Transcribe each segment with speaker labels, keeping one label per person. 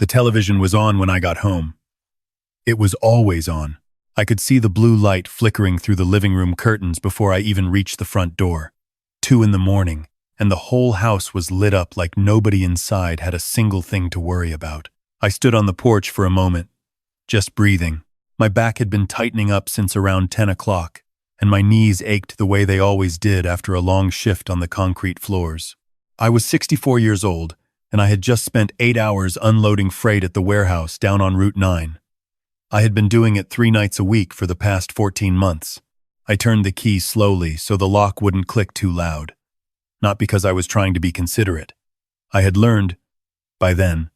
Speaker 1: The television was on when I got home. It was always on. I could see the blue light flickering through the living room curtains before I even reached the front door. 2 in the morning, and the whole house was lit up like nobody inside had a single thing to worry about. I stood on the porch for a moment, just breathing. My back had been tightening up since around 10 o'clock, and my knees ached the way they always did after a long shift on the concrete floors. I was 64 years old, and I had just spent 8 hours unloading freight at the warehouse down on Route 9. I had been doing it 3 nights a week for the past 14 months. I turned the key slowly so the lock wouldn't click too loud. Not because I was trying to be considerate. I had learned, by then,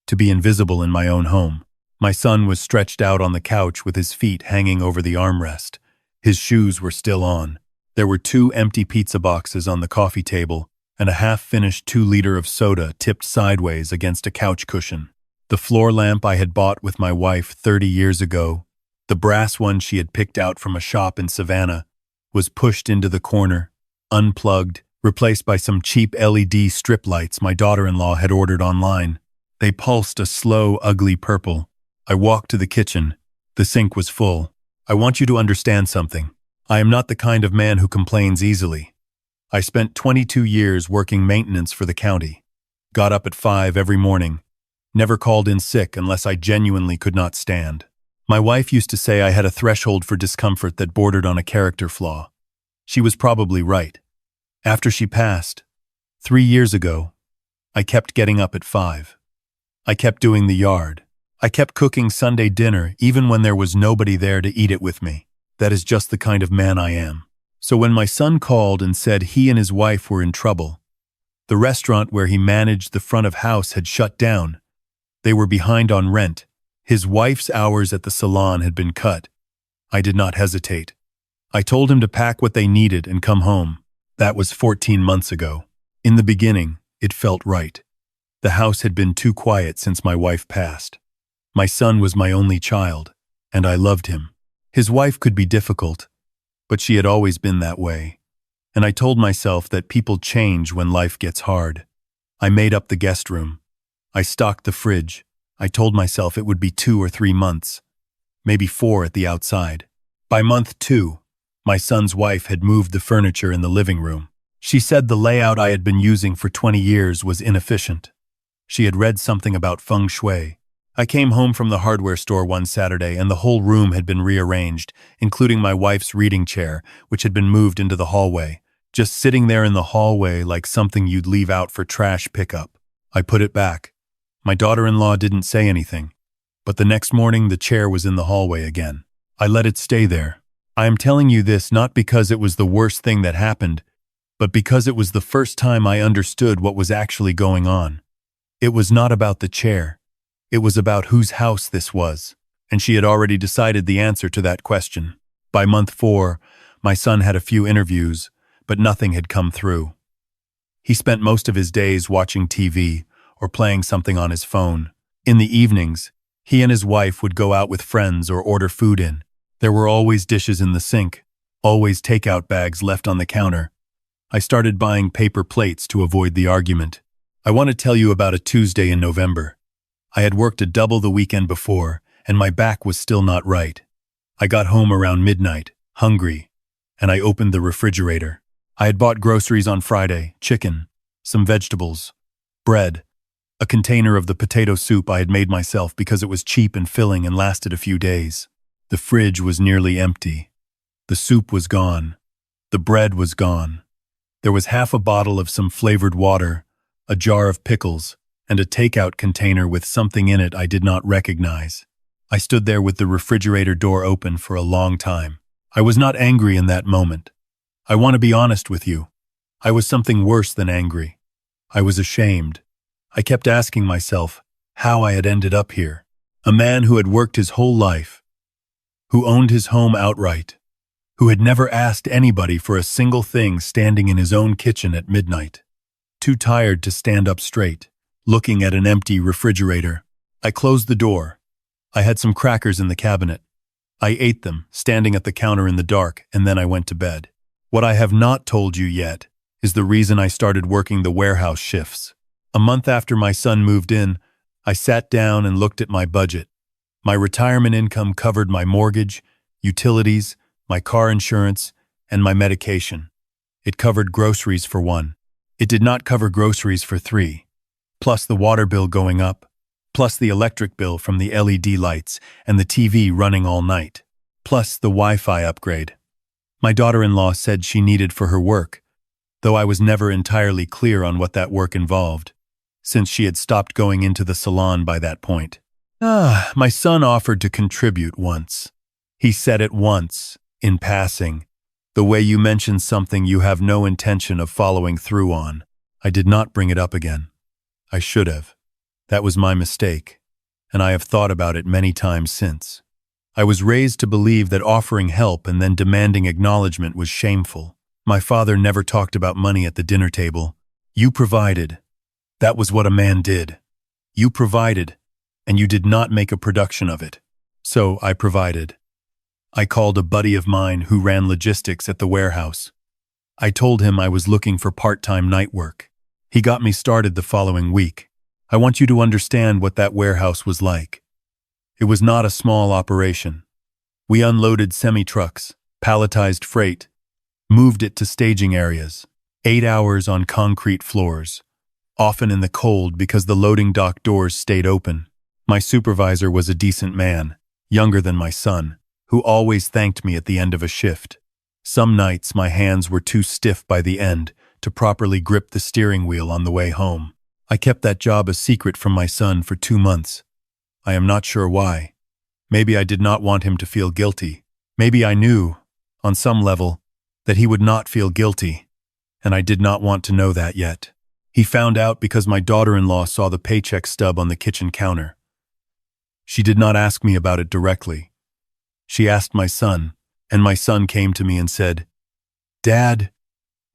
Speaker 1: to be invisible in my own home. My son was stretched out on the couch with his feet hanging over the armrest. His shoes were still on. There were 2 empty pizza boxes on the coffee table and a half-finished 2-liter of soda tipped sideways against a couch cushion. The floor lamp I had bought with my wife 30 years ago, the brass one she had picked out from a shop in Savannah, was pushed into the corner, unplugged, replaced by some cheap LED strip lights my daughter-in-law had ordered online. They pulsed a slow, ugly purple. I walked to the kitchen. The sink was full. I want you to understand something. I am not the kind of man who complains easily. I spent 22 years working maintenance for the county. Got up at 5 every morning. Never called in sick unless I genuinely could not stand. My wife used to say I had a threshold for discomfort that bordered on a character flaw. She was probably right. After she passed, 3 years ago, I kept getting up at 5. I kept doing the yard. I kept cooking Sunday dinner even when there was nobody there to eat it with me. That is just the kind of man I am. So when my son called and said he and his wife were in trouble, the restaurant where he managed the front of house had shut down. They were behind on rent. His wife's hours at the salon had been cut. I did not hesitate. I told him to pack what they needed and come home. That was 14 months ago. In the beginning, it felt right. The house had been too quiet since my wife passed. My son was my only child, and I loved him. His wife could be difficult, but she had always been that way. And I told myself that people change when life gets hard. I made up the guest room. I stocked the fridge. I told myself it would be 2 or 3 months, maybe 4 at the outside. By month 2, my son's wife had moved the furniture in the living room. She said the layout I had been using for 20 years was inefficient. She had read something about feng shui. I came home from the hardware store one Saturday and the whole room had been rearranged, including my wife's reading chair, which had been moved into the hallway, just sitting there in the hallway like something you'd leave out for trash pickup. I put it back. My daughter-in-law didn't say anything, but the next morning the chair was in the hallway again. I let it stay there. I am telling you this not because it was the worst thing that happened, but because it was the first time I understood what was actually going on. It was not about the chair. It was about whose house this was, and she had already decided the answer to that question. By month 4, my son had a few interviews, but nothing had come through. He spent most of his days watching TV or playing something on his phone. In the evenings, he and his wife would go out with friends or order food in. There were always dishes in the sink, always takeout bags left on the counter. I started buying paper plates to avoid the argument. I want to tell you about a Tuesday in November. I had worked a double the weekend before, and my back was still not right. I got home around midnight, hungry, and I opened the refrigerator. I had bought groceries on Friday, chicken, some vegetables, bread, a container of the potato soup I had made myself because it was cheap and filling and lasted a few days. The fridge was nearly empty. The soup was gone. The bread was gone. There was half a bottle of some flavored water, a jar of pickles, and a takeout container with something in it I did not recognize. I stood there with the refrigerator door open for a long time. I was not angry in that moment. I want to be honest with you. I was something worse than angry. I was ashamed. I kept asking myself how I had ended up here. A man who had worked his whole life, who owned his home outright, who had never asked anybody for a single thing standing in his own kitchen at midnight. Too tired to stand up straight, looking at an empty refrigerator. I closed the door. I had some crackers in the cabinet. I ate them, standing at the counter in the dark, and then I went to bed. What I have not told you yet is the reason I started working the warehouse shifts. A month after my son moved in, I sat down and looked at my budget. My retirement income covered my mortgage, utilities, my car insurance, and my medication. It covered groceries for one. It did not cover groceries for three, plus the water bill going up, plus the electric bill from the LED lights and the TV running all night, plus the Wi-Fi upgrade. My daughter-in-law said she needed for her work, though I was never entirely clear on what that work involved, since she had stopped going into the salon by that point. My son offered to contribute once. He said it once, in passing, the way you mention something you have no intention of following through on. I did not bring it up again. I should have. That was my mistake, and I have thought about it many times since. I was raised to believe that offering help and then demanding acknowledgement was shameful. My father never talked about money at the dinner table. You provided. That was what a man did. You provided, and you did not make a production of it. So I provided. I called a buddy of mine who ran logistics at the warehouse. I told him I was looking for part-time night work. He got me started the following week. I want you to understand what that warehouse was like. It was not a small operation. We unloaded semi-trucks, palletized freight, moved it to staging areas, 8 hours on concrete floors, often in the cold because the loading dock doors stayed open. My supervisor was a decent man, younger than my son, who always thanked me at the end of a shift. Some nights my hands were too stiff by the end to properly grip the steering wheel on the way home. I kept that job a secret from my son for 2 months. I am not sure why. Maybe I did not want him to feel guilty. Maybe I knew, on some level, that he would not feel guilty, and I did not want to know that yet. He found out because my daughter-in-law saw the paycheck stub on the kitchen counter. She did not ask me about it directly. She asked my son, and my son came to me and said, "Dad,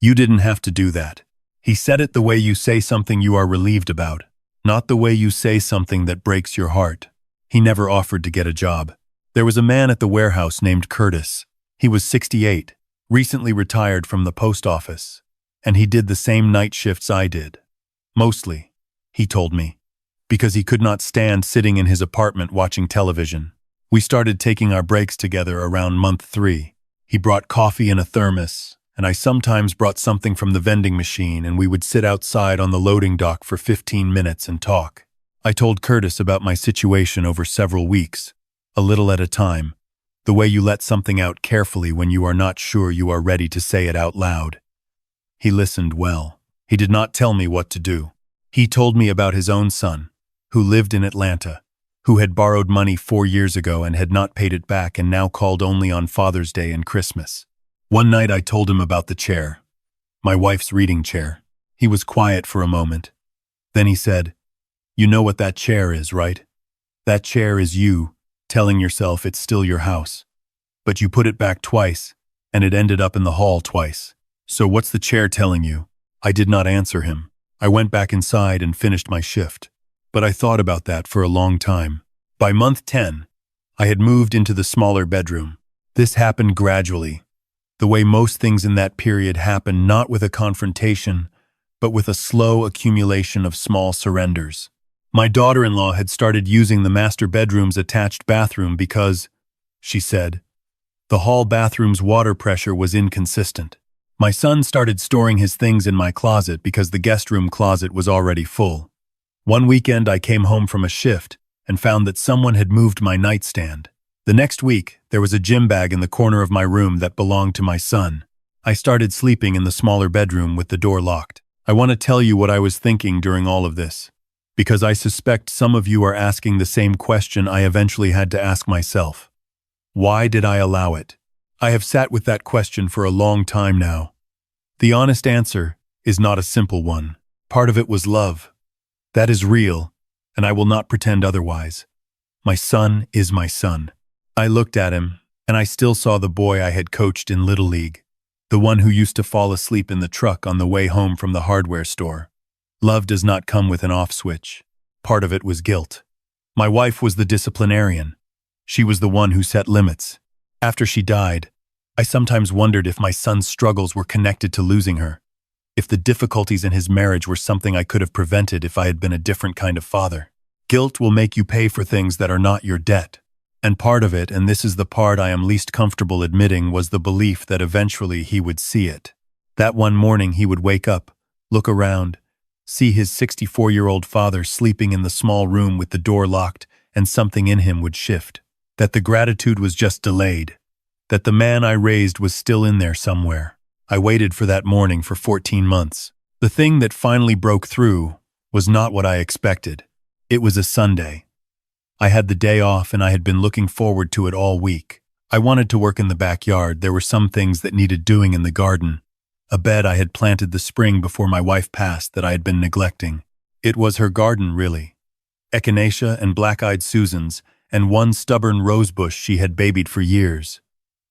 Speaker 1: you didn't have to do that." He said it the way you say something you are relieved about, not the way you say something that breaks your heart. He never offered to get a job. There was a man at the warehouse named Curtis. He was 68, recently retired from the post office, and he did the same night shifts I did. Mostly, he told me, because he could not stand sitting in his apartment watching television. We started taking our breaks together around month 3. He brought coffee in a thermos, and I sometimes brought something from the vending machine, and we would sit outside on the loading dock for 15 minutes and talk. I told Curtis about my situation over several weeks, a little at a time, the way you let something out carefully when you are not sure you are ready to say it out loud. He listened well. He did not tell me what to do. He told me about his own son, who lived in Atlanta, who had borrowed money 4 years ago and had not paid it back and now called only on Father's Day and Christmas. One night I told him about the chair, my wife's reading chair. He was quiet for a moment. Then he said, "You know what that chair is, right? That chair is you telling yourself it's still your house. But you put it back twice, and it ended up in the hall twice. So what's the chair telling you?" I did not answer him. I went back inside and finished my shift. But I thought about that for a long time. By month 10, I had moved into the smaller bedroom. This happened gradually, the way most things in that period happen, not with a confrontation, but with a slow accumulation of small surrenders. My daughter-in-law had started using the master bedroom's attached bathroom because, she said, the hall bathroom's water pressure was inconsistent. My son started storing his things in my closet because the guest room closet was already full. One weekend I came home from a shift and found that someone had moved my nightstand. The next week, there was a gym bag in the corner of my room that belonged to my son. I started sleeping in the smaller bedroom with the door locked. I want to tell you what I was thinking during all of this, because I suspect some of you are asking the same question I eventually had to ask myself. Why did I allow it? I have sat with that question for a long time now. The honest answer is not a simple one. Part of it was love. That is real, and I will not pretend otherwise. My son is my son. I looked at him, and I still saw the boy I had coached in Little League, the one who used to fall asleep in the truck on the way home from the hardware store. Love does not come with an off switch. Part of it was guilt. My wife was the disciplinarian. She was the one who set limits. After she died, I sometimes wondered if my son's struggles were connected to losing her, if the difficulties in his marriage were something I could have prevented if I had been a different kind of father. Guilt will make you pay for things that are not your debt. And part of it, and this is the part I am least comfortable admitting, was the belief that eventually he would see it. That one morning he would wake up, look around, see his 64-year-old father sleeping in the small room with the door locked, and something in him would shift. That the gratitude was just delayed. That the man I raised was still in there somewhere. I waited for that morning for 14 months. The thing that finally broke through was not what I expected. It was a Sunday. I had the day off and I had been looking forward to it all week. I wanted to work in the backyard. There were some things that needed doing in the garden. A bed I had planted the spring before my wife passed that I had been neglecting. It was her garden, really. Echinacea and black-eyed Susans, and one stubborn rosebush she had babied for years.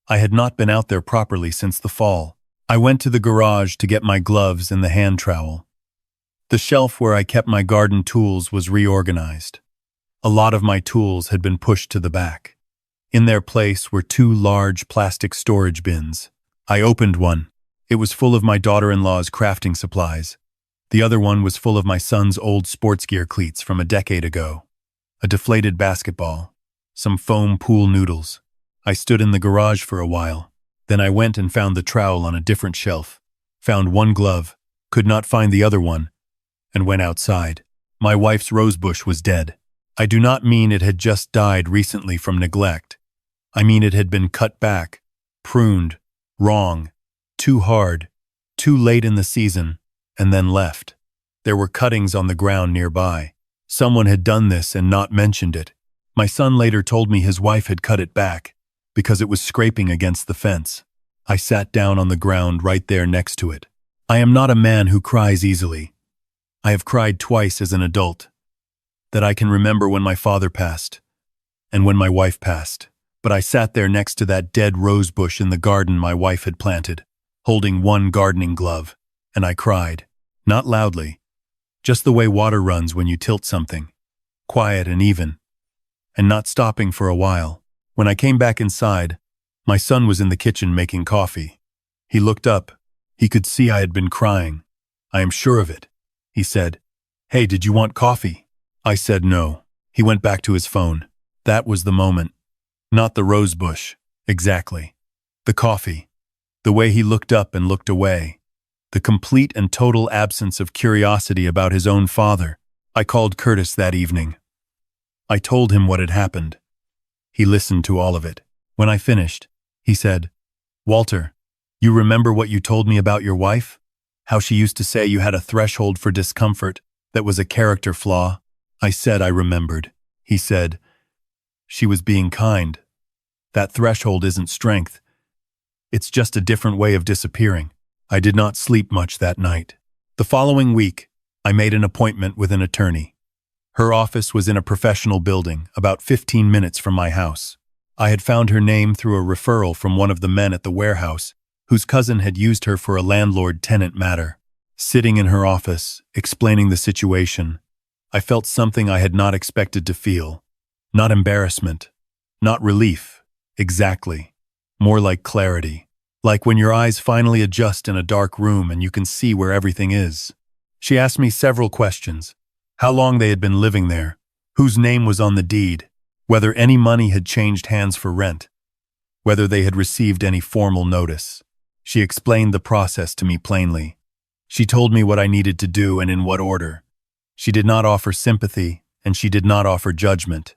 Speaker 1: I had not been out there properly since the fall. I went to the garage to get my gloves and the hand trowel. The shelf where I kept my garden tools was reorganized. A lot of my tools had been pushed to the back. In their place were two large plastic storage bins. I opened one. It was full of my daughter-in-law's crafting supplies. The other one was full of my son's old sports gear cleats from a decade ago. A deflated basketball. Some foam pool noodles. I stood in the garage for a while. Then I went and found the trowel on a different shelf. Found one glove. Could not find the other one. And went outside. My wife's rosebush was dead. I do not mean it had just died recently from neglect. I mean it had been cut back, pruned, wrong, too hard, too late in the season, and then left. There were cuttings on the ground nearby. Someone had done this and not mentioned it. My son later told me his wife had cut it back because it was scraping against the fence. I sat down on the ground right there next to it. I am not a man who cries easily. I have cried twice as an adult. That I can remember when my father passed and when my wife passed. But I sat there next to that dead rose bush in the garden my wife had planted, holding one gardening glove, and I cried. Not loudly, just the way water runs when you tilt something, quiet and even, and not stopping for a while. When I came back inside, my son was in the kitchen making coffee. He looked up. He could see I had been crying. I am sure of it. He said, "Hey, did you want coffee?" I said no. He went back to his phone. That was the moment. Not the rose bush, exactly. The coffee. The way he looked up and looked away. The complete and total absence of curiosity about his own father. I called Curtis that evening. I told him what had happened. He listened to all of it. When I finished, he said, "Walter, you remember what you told me about your wife? How she used to say you had a threshold for discomfort that was a character flaw?" I said I remembered. He said, "She was being kind. That threshold isn't strength. It's just a different way of disappearing." I did not sleep much that night. The following week, I made an appointment with an attorney. Her office was in a professional building, about 15 minutes from my house. I had found her name through a referral from one of the men at the warehouse, whose cousin had used her for a landlord-tenant matter. Sitting in her office, explaining the situation, I felt something I had not expected to feel. Not embarrassment, not relief, exactly. More like clarity. Like when your eyes finally adjust in a dark room and you can see where everything is. She asked me several questions. How long they had been living there, whose name was on the deed, whether any money had changed hands for rent, whether they had received any formal notice. She explained the process to me plainly. She told me what I needed to do and in what order. She did not offer sympathy, and she did not offer judgment.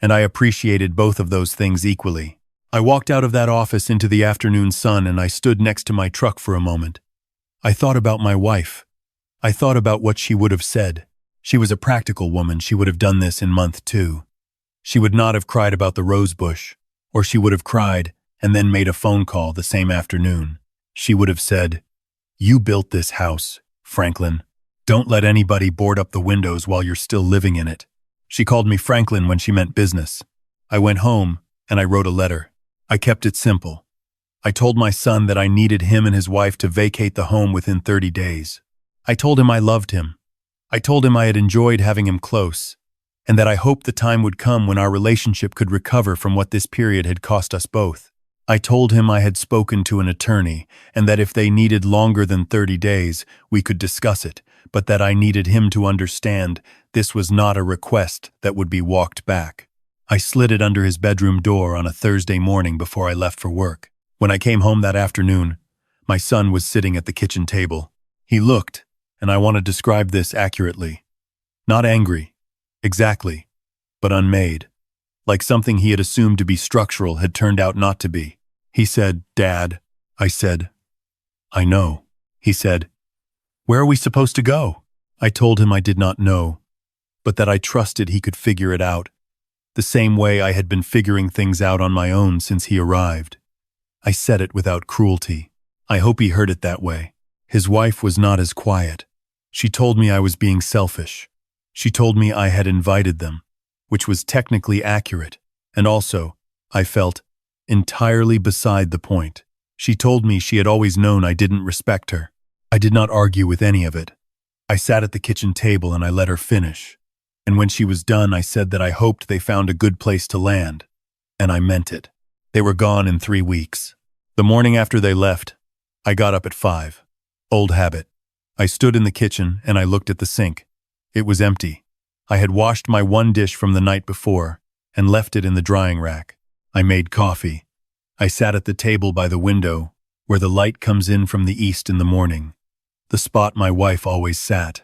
Speaker 1: And I appreciated both of those things equally. I walked out of that office into the afternoon sun and I stood next to my truck for a moment. I thought about my wife. I thought about what she would have said. She was a practical woman. She would have done this in month 2. She would not have cried about the rose bush, or she would have cried and then made a phone call the same afternoon. She would have said, "You built this house, Franklin. Don't let anybody board up the windows while you're still living in it." She called me Franklin when she meant business. I went home and I wrote a letter. I kept it simple. I told my son that I needed him and his wife to vacate the home within 30 days. I told him I loved him. I told him I had enjoyed having him close, and that I hoped the time would come when our relationship could recover from what this period had cost us both. I told him I had spoken to an attorney and that if they needed longer than 30 days, we could discuss it, but that I needed him to understand this was not a request that would be walked back. I slid it under his bedroom door on a Thursday morning before I left for work. When I came home that afternoon, my son was sitting at the kitchen table. He looked, and I want to describe this accurately, not angry, exactly, but unmade, like something he had assumed to be structural had turned out not to be. He said, "Dad." I said, "I know." He said, "Where are we supposed to go?" I told him I did not know, but that I trusted he could figure it out, the same way I had been figuring things out on my own since he arrived. I said it without cruelty. I hope he heard it that way. His wife was not as quiet. She told me I was being selfish. She told me I had invited them, which was technically accurate, and also, I felt, entirely beside the point. She told me she had always known I didn't respect her. I did not argue with any of it. I sat at the kitchen table and I let her finish. And when she was done, I said that I hoped they found a good place to land. And I meant it. They were gone in 3 weeks. The morning after they left, I got up at 5. Old habit. I stood in the kitchen and I looked at the sink. It was empty. I had washed my one dish from the night before and left it in the drying rack. I made coffee. I sat at the table by the window, where the light comes in from the east in the morning, the spot my wife always sat.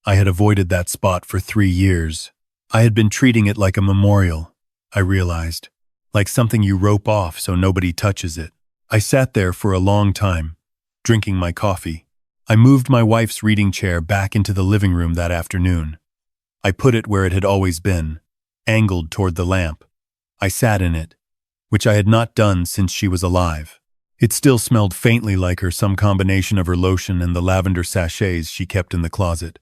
Speaker 1: I had avoided that spot for 3 years. I had been treating it like a memorial, I realized, like something you rope off so nobody touches it. I sat there for a long time, drinking my coffee. I moved my wife's reading chair back into the living room that afternoon. I put it where it had always been, angled toward the lamp. I sat in it, which I had not done since she was alive. It still smelled faintly like her, some combination of her lotion and the lavender sachets she kept in the closet.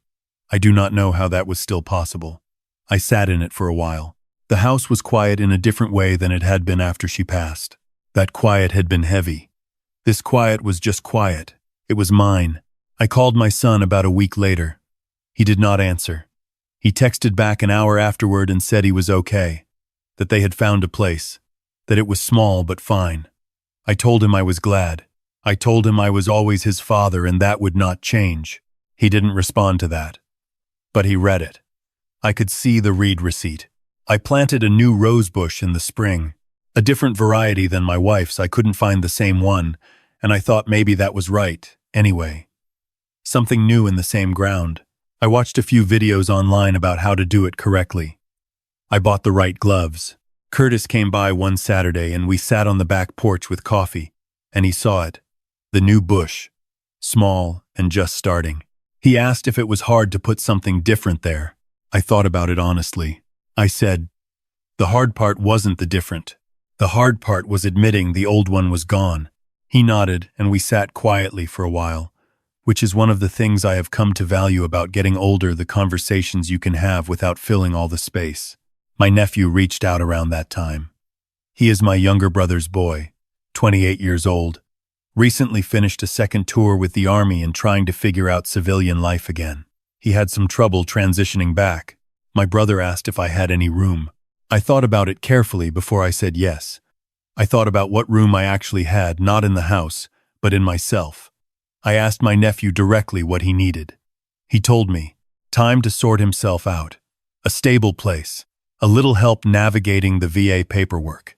Speaker 1: I do not know how that was still possible. I sat in it for a while. The house was quiet in a different way than it had been after she passed. That quiet had been heavy. This quiet was just quiet. It was mine. I called my son about a week later. He did not answer. He texted back an hour afterward and said he was okay, that they had found a place, that it was small but fine. I told him I was glad. I told him I was always his father and that would not change. He didn't respond to that. But he read it. I could see the read receipt. I planted a new rosebush in the spring, a different variety than my wife's. I couldn't find the same one, and I thought maybe that was right, anyway. Something new in the same ground. I watched a few videos online about how to do it correctly. I bought the right gloves. Curtis came by one Saturday and we sat on the back porch with coffee, and he saw it. The new bush. Small and just starting. He asked if it was hard to put something different there. I thought about it honestly. I said, the hard part wasn't the different. The hard part was admitting the old one was gone. He nodded and we sat quietly for a while, which is one of the things I have come to value about getting older, the conversations you can have without filling all the space. My nephew reached out around that time. He is my younger brother's boy, 28 years old, recently finished a second tour with the Army and trying to figure out civilian life again. He had some trouble transitioning back. My brother asked if I had any room. I thought about it carefully before I said yes. I thought about what room I actually had, not in the house, but in myself. I asked my nephew directly what he needed. He told me, time to sort himself out, a stable place, a little help navigating the VA paperwork.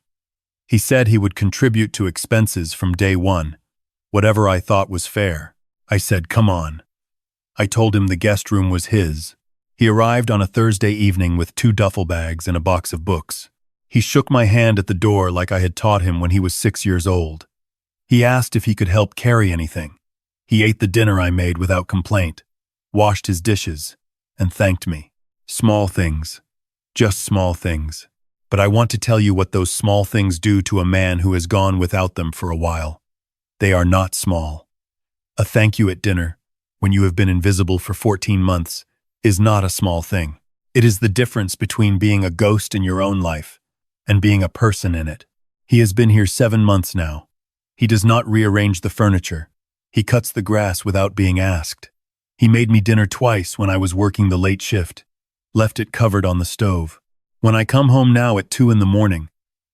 Speaker 1: He said he would contribute to expenses from day one, whatever I thought was fair. I said, come on. I told him the guest room was his. He arrived on a Thursday evening with 2 duffel bags and a box of books. He shook my hand at the door like I had taught him when he was 6 years old. He asked if he could help carry anything. He ate the dinner I made without complaint, washed his dishes, and thanked me. Small things. Just small things. But I want to tell you what those small things do to a man who has gone without them for a while. They are not small. A thank you at dinner, when you have been invisible for 14 months, is not a small thing. It is the difference between being a ghost in your own life and being a person in it. He has been here 7 months now. He does not rearrange the furniture. He cuts the grass without being asked. He made me dinner twice when I was working the late shift, left it covered on the stove. When I come home now at 2 in the morning,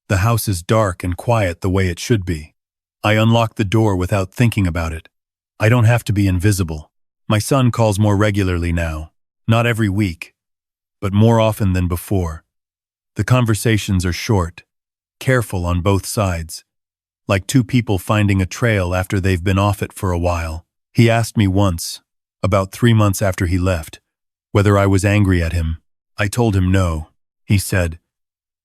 Speaker 1: The house is dark and quiet the way it should be. I unlock the door without thinking about it. I don't have to be invisible. My son calls more regularly now, not every week, but more often than before. The conversations are short, careful on both sides, like two people finding a trail after they've been off it for a while. He asked me once, about 3 months after he left, whether I was angry at him. I told him no. He said,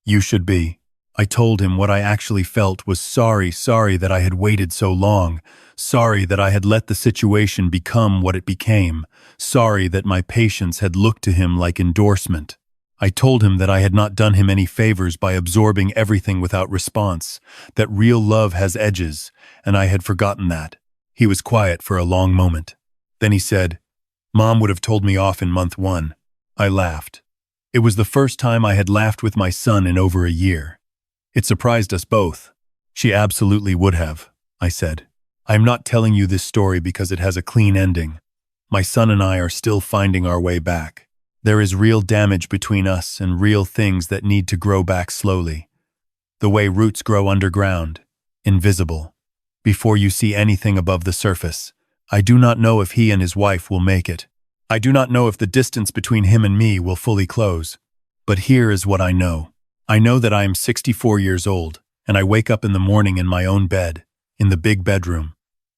Speaker 1: "You should be." I told him what I actually felt was sorry that I had waited so long, sorry that I had let the situation become what it became, sorry that my patience had looked to him like endorsement. I told him that I had not done him any favors by absorbing everything without response, that real love has edges, and I had forgotten that. He was quiet for a long moment. Then he said, "Mom would have told me off in month 1. I laughed. It was the first time I had laughed with my son in over a year. It surprised us both. "She absolutely would have," I said. "I am not telling you this story because it has a clean ending. My son and I are still finding our way back. There is real damage between us and real things that need to grow back slowly. The way roots grow underground, invisible, before you see anything above the surface. I do not know if he and his wife will make it. I do not know if the distance between him and me will fully close. But here is what I know. I know that I am 64 years old, and I wake up in the morning in my own bed, in the big bedroom,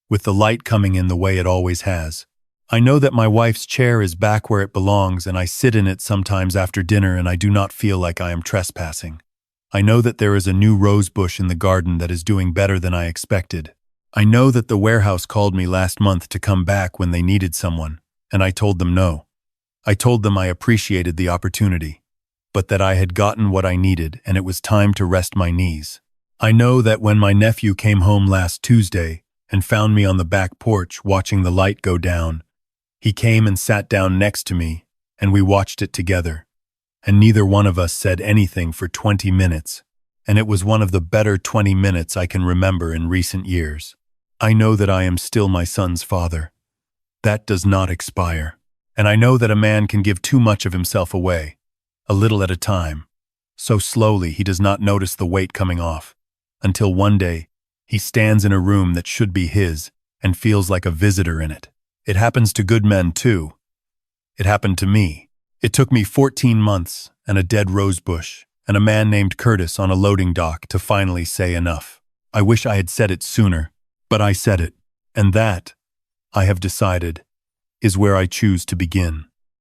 Speaker 1: with the light coming in the way it always has. I know that my wife's chair is back where it belongs, and I sit in it sometimes after dinner, and I do not feel like I am trespassing. I know that there is a new rosebush in the garden that is doing better than I expected. I know that the warehouse called me last month to come back when they needed someone, and I told them no. I told them I appreciated the opportunity, but that I had gotten what I needed and it was time to rest my knees. I know that when my nephew came home last Tuesday and found me on the back porch watching the light go down, he came and sat down next to me, and we watched it together. And neither one of us said anything for 20 minutes, and it was one of the better 20 minutes I can remember in recent years. I know that I am still my son's father. That does not expire. And I know that a man can give too much of himself away, a little at a time, so slowly he does not notice the weight coming off, until one day he stands in a room that should be his and feels like a visitor in it. It happens to good men too. It happened to me. It took me 14 months and a dead rosebush and a man named Curtis on a loading dock to finally say enough. I wish I had said it sooner, but I said it, and that, I have decided, is where I choose to begin.